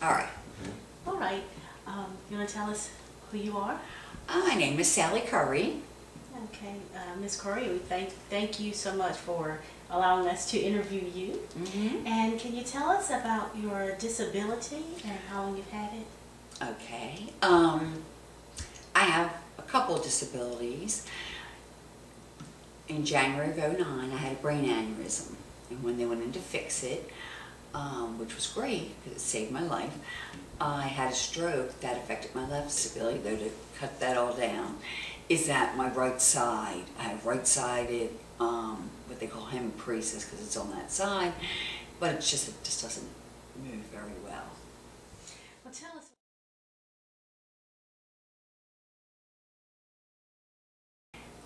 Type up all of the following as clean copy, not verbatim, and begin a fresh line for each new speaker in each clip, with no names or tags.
All right.
All right. You want to tell us who you are?
My name is Sally Curry.
Okay, Ms. Corey, we thank you so much for allowing us to interview you. And can you tell us about your disability and how long you've had it?
Okay. I have a couple of disabilities. In January of '09, I had a brain aneurysm. And when they went in to fix it, which was great because it saved my life, I had a stroke that affected my left disability, though to cut that all down, is that my right side, I have right-sided, what they call hemiparesis because it's on that side, but it just doesn't move very well.
Well, tell us.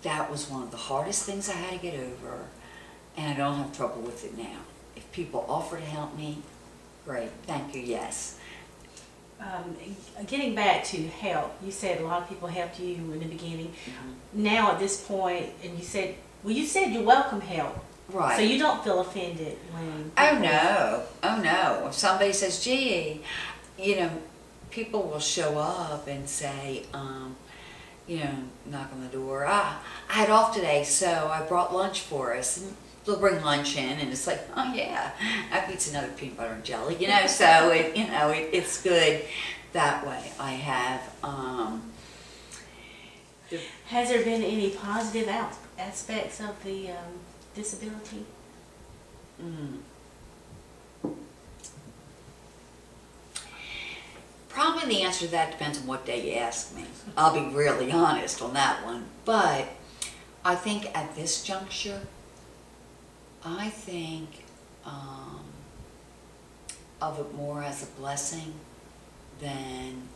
That was one of the hardest things I had to get over, and I don't have trouble with it now. If people offer to help me, great, thank you, yes.
Getting back to help, you said a lot of people helped you in the beginning. Now at this point, and you said you welcome help.
Right.
So you don't feel offended when
Oh no, oh no. If somebody says, gee, people will show up and say, knock on the door. I had off today, so I brought lunch for us. And they'll bring lunch in, and it's like, oh yeah, that beats another peanut butter and jelly, So it's good that way. I have.
Has there been any positive aspects of the disability?
Probably the answer to that depends on what day you ask me. I'll be really honest on that one. But I think at this juncture, I think of it more as a blessing than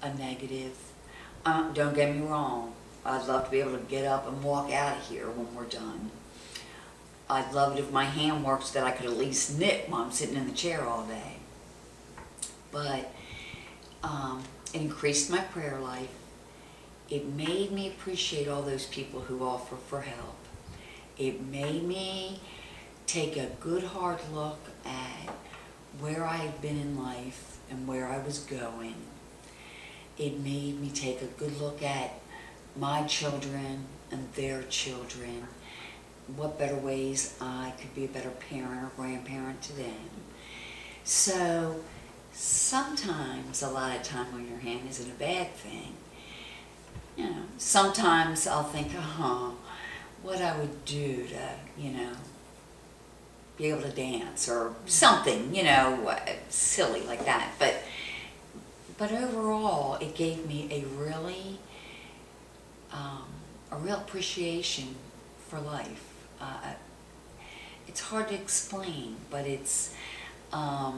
a negative. Don't get me wrong. I'd love to be able to get up and walk out of here when we're done. I'd love it if my hand works that I could at least knit while I'm sitting in the chair all day. But it increased my prayer life. It made me appreciate all those people who offer for help. It made me take a good hard look at where I had been in life and where I was going. It made me take a good look at my children and their children, what better ways I could be a better parent or grandparent to them. So sometimes, a lot of time when your hand isn't a bad thing, sometimes I'll think, what I would do to, be able to dance or something, silly like that. But overall, it gave me a real appreciation for life. It's hard to explain, but it's, I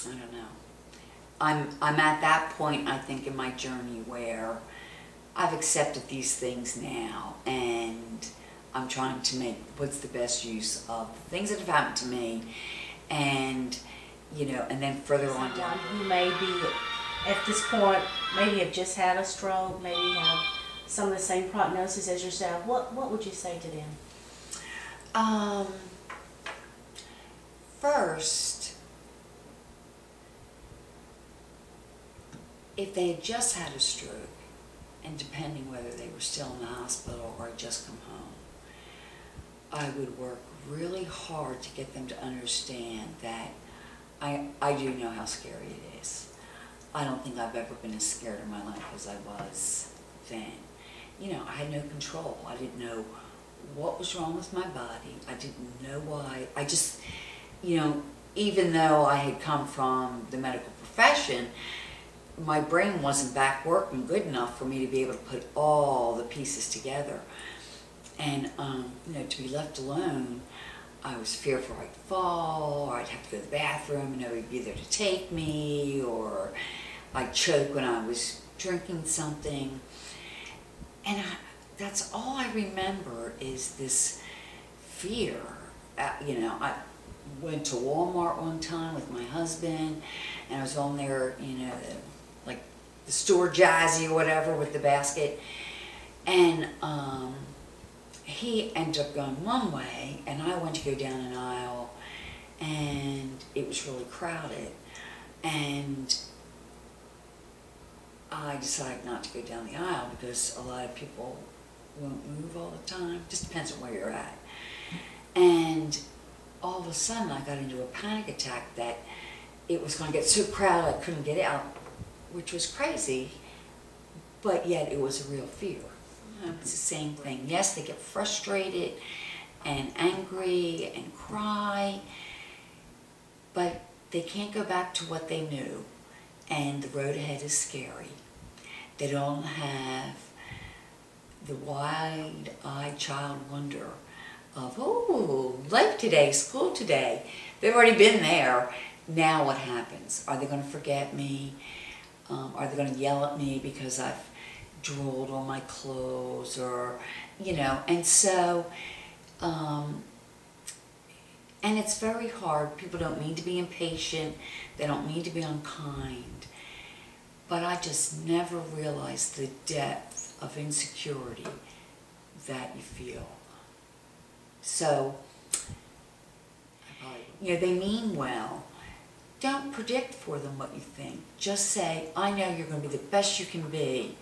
don't know. I'm at that point, I think, in my journey where I've accepted these things now, and I'm trying to make what's the best use of the things that have happened to me, and and then further on down.
Who may be at this point, maybe have just had a stroke, maybe have some of the same prognosis as yourself. What would you say to them?
First, if they had just had a stroke, and depending whether they were still in the hospital or had just come home, I would work really hard to get them to understand that I do know how scary it is. I don't think I've ever been as scared in my life as I was then. I had no control. I didn't know what was wrong with my body. I didn't know why. I just, even though I had come from the medical profession, my brain wasn't back working good enough for me to be able to put all the pieces together. And, to be left alone, I was fearful I'd fall, or I'd have to go to the bathroom and nobody would be there to take me, or I'd choke when I was drinking something. And that's all I remember is this fear. I went to Walmart one time with my husband, and I was on there, like the store Jazzy or whatever with the basket, and he ended up going one way, and I went to go down an aisle, and it was really crowded. And I decided not to go down the aisle because a lot of people won't move all the time. Just depends on where you're at. And all of a sudden I got into a panic attack that it was going to get so crowded I couldn't get out, which was crazy, but yet it was a real fear. It's the same thing. Yes, they get frustrated and angry and cry, but they can't go back to what they knew, and the road ahead is scary. They don't have the wide-eyed child wonder of, oh, life today, school today. They've already been there. Now what happens? Are they going to forget me? Are they going to yell at me because I've drooled on my clothes, or, you know, and so, and it's very hard. People don't mean to be impatient. They don't mean to be unkind. But I just never realized the depth of insecurity that you feel. So, you know, they mean well. Don't predict for them what you think. Just say, I know you're going to be the best you can be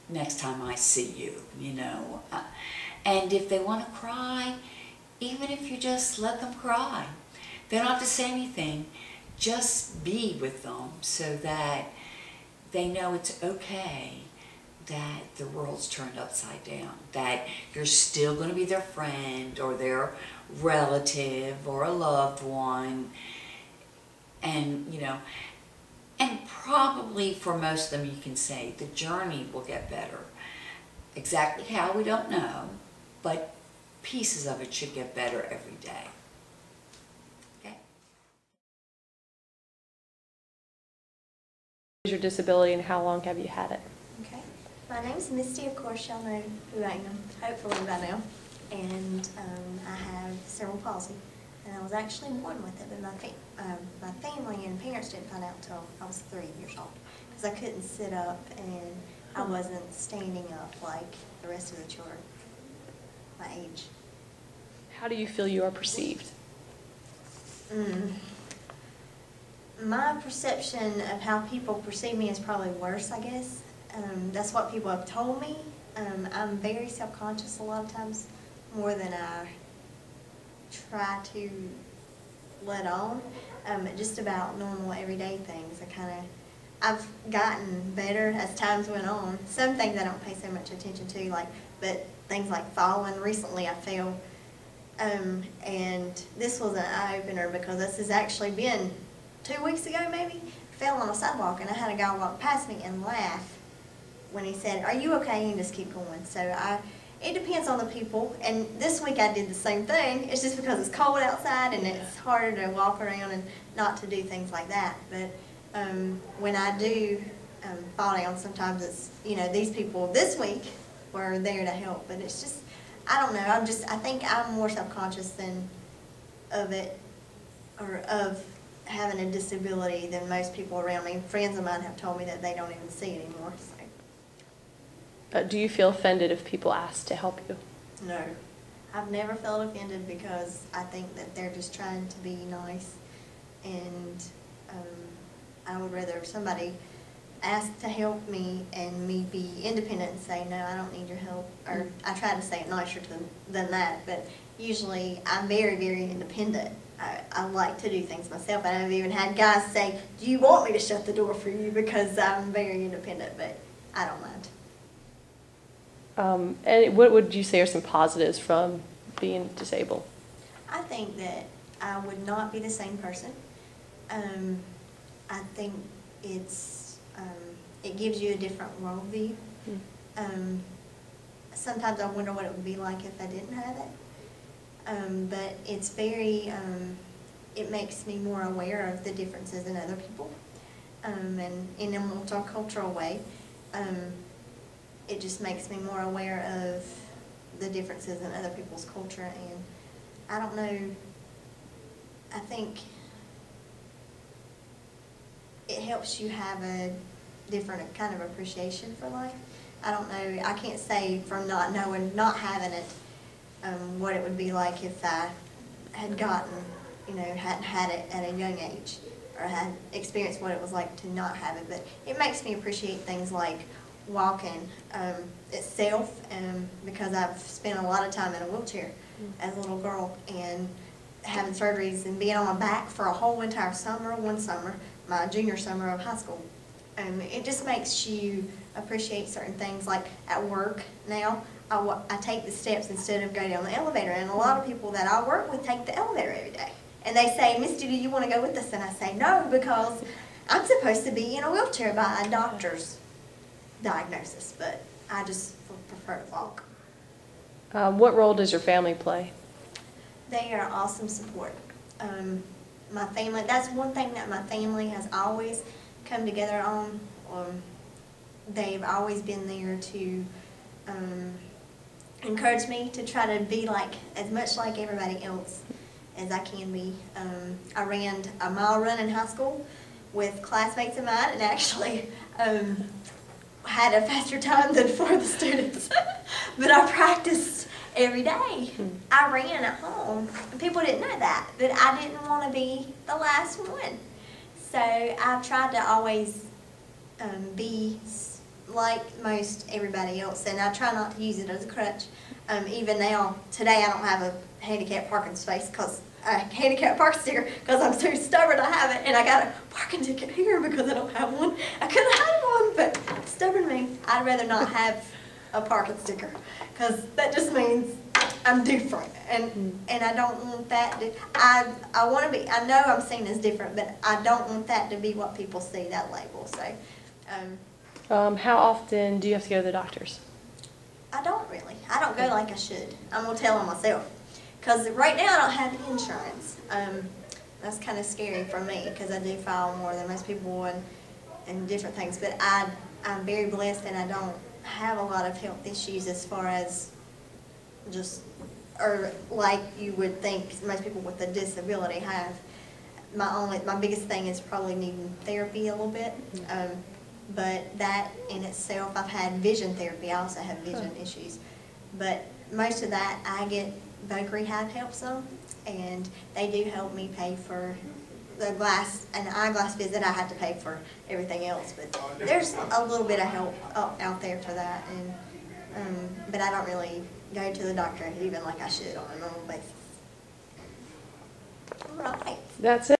next time I see you, you know. And if they want to cry, even if you just let them cry, they don't have to say anything. Just be with them so that they know it's okay that the world's turned upside down, that you're still going to be their friend or their relative or a loved one. And, you know, and probably for most of them you can say the journey will get better. Exactly how, we don't know, but pieces of it should get better every day. Okay?
What is your disability and how long have you had it?
Okay. My name's Misty. Of course, y'all know who I am, hopefully by now. And I have cerebral palsy. And I was actually born with it, but my family and parents didn't find out until I was 3 years old. Because I couldn't sit up and I wasn't standing up like the rest of the children my age.
How do you feel you are perceived?
My perception of how people perceive me is probably worse, I guess. That's what people have told me. I'm very self-conscious a lot of times, more than I try to let on. Just about normal everyday things. I've gotten better as times went on. Some things I don't pay so much attention to, but things like falling. Recently I fell, and this was an eye-opener because this has actually been 2 weeks ago maybe. I fell on a sidewalk and I had a guy walk past me and laugh when he said, "Are you okay?" and just keep going. So it depends on the people, and this week I did the same thing. It's just because it's cold outside and it's harder to walk around and not to do things like that. But when I do fall down, sometimes it's, you know, these people this week were there to help, but it's just, I don't know, I think I'm more self-conscious of it, or of having a disability than most people around me. Friends of mine have told me that they don't even see it anymore. So.
Do you feel offended if people ask to help you?
No. I've never felt offended because I think that they're just trying to be nice, and I would rather somebody ask to help me and me be independent and say, no, I don't need your help. Or I try to say it nicer than that, but usually I'm very, very independent. I like to do things myself. And I've even had guys say, do you want me to shut the door for you? Because I'm very independent, but I don't mind.
And what would you say are some positives from being disabled?
I think that I would not be the same person. I think it gives you a different worldview. Sometimes I wonder what it would be like if I didn't have it. But it's very, it makes me more aware of the differences in other people. And in a multicultural way, it just makes me more aware of the differences in other people's culture. And I don't know, I think it helps you have a different kind of appreciation for life. I don't know, I can't say from not knowing, not having it, what it would be like if I had gotten, you know, hadn't had it at a young age. or had experienced what it was like to not have it. But it makes me appreciate things like walking itself, because I've spent a lot of time in a wheelchair as a little girl, and having surgeries and being on my back for a whole entire summer, one summer, my junior summer of high school. It just makes you appreciate certain things. Like at work now, I take the steps instead of going down the elevator. And a lot of people that I work with take the elevator every day. And they say, "Misty, do you want to go with us?" And I say, "No, because I'm supposed to be in a wheelchair by a doctor's diagnosis." But I just prefer to walk.
What role does your family play?
They are awesome support. My family, that's one thing that my family has always come together on. They've always been there to encourage me to try to be as much like everybody else as I can be. I ran a mile run in high school with classmates of mine, and actually had a faster time than four of the students. But I practiced every day. I ran at home, and people didn't know that, but I didn't want to be the last one. So I've tried to always be like most everybody else, and I try not to use it as a crutch. Even now, today I don't have a handicap parking space handicap parking sticker because I'm so stubborn I have it, and I got a parking ticket here because I don't have one. I could have had one, but stubborn me, I'd rather not have a parking sticker because that just means I'm different, and I don't want that to, I want to be, I know I'm seen as different, but I don't want that to be what people see, that label. So
How often do you have to go to the doctors?
I don't really. I don't go like I should. I'm going to tell on myself. Because right now I don't have insurance. That's kind of scary for me because I do file more than most people and different things. But I'm very blessed, and I don't have a lot of health issues as far as or like you would think most people with a disability have. My biggest thing is probably needing therapy a little bit. But that in itself, I've had vision therapy. I also have vision issues. But most of that, I get Voc Rehab helps them, and they do help me pay for the eyeglass visit. I had to pay for everything else, but there's a little bit of help out there for that. And but I don't really go to the doctor even like I should on a normal basis. All right.
That's it.